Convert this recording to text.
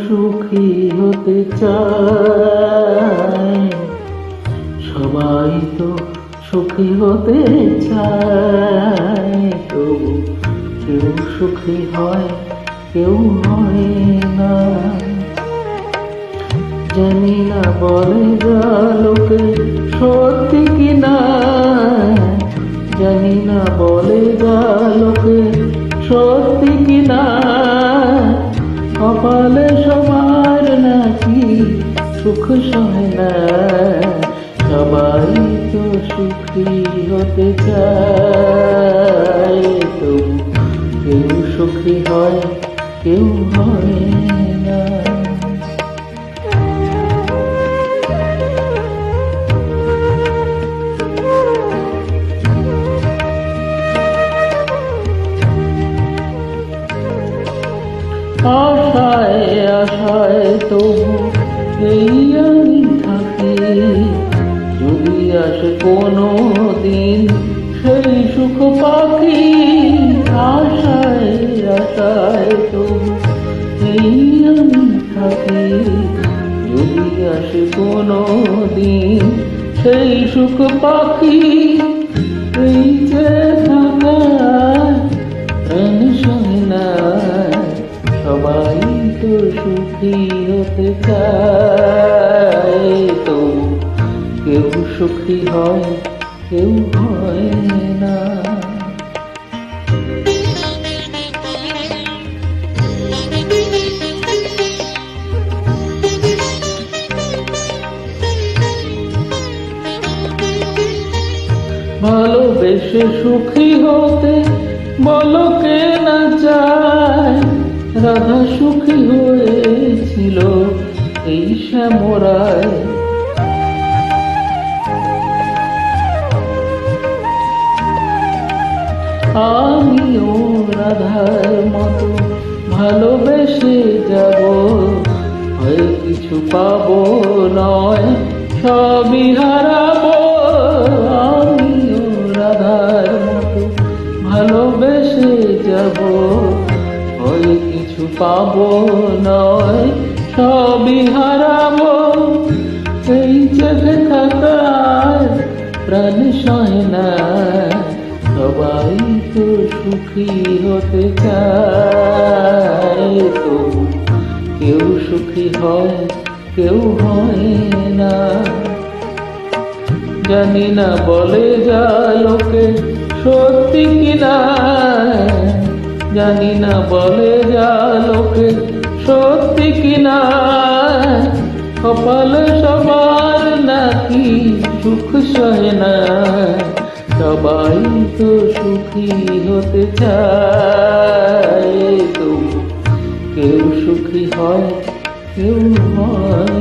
সুখী হতে চায়, সবাই তো সুখী হতে চায়, তবু কেউ সুখী হয় কেউ হয় না। জানি না বলে যা লোকে সত্যি কিনা, জানি না বলে যা লোকে সত্যি কিনা, কপালে সবার নাকি সুখ সহে না। সবাই তো সুখী হতে চায়, তবু কেউ সুখী হয় কেউ হয় না। আশায় আশায় তবু এই আমি থাকি, যদি আসে কোনো দিন সেই সুখ পাখি। আশায় আশায় তবু এই আমি থাকি, যদি আসে কোনো দিন সেই সুখ পাখি। এই যে থাকা প্রাণ সহে না, সবাই তো সুখী হতে চায়, তবু কেউ সুখী হয় কেউ হয় না। ভালোবেসে সুখী হতে বলো কে না চায়, রাধা সুখী হয়েছিল এই শ্যামরায়। আমিও রাধার মতো ভালোবেসে যাব, হয় কিছু পাবো নয় সবই হারাবো। আমিও রাধার মতো ভালোবেসে যাব, হয় কিছু পাবো নয় সবই হারাবো। এই জেগে থাকার প্রাণ সহে না, সবাই তো সুখী হতে চায়, তবু কেউ সুখী হয় কেউ হয় না। জানি না বলে যা লোকে সত্যি কিনা, জানি না বলে যা লোকে সত্যি কিনা, কপালে সবার নাকি সুখ সহে না। সবাই তো সুখী হতে চায়, তবু কেউ সুখী হয় কেউ হয়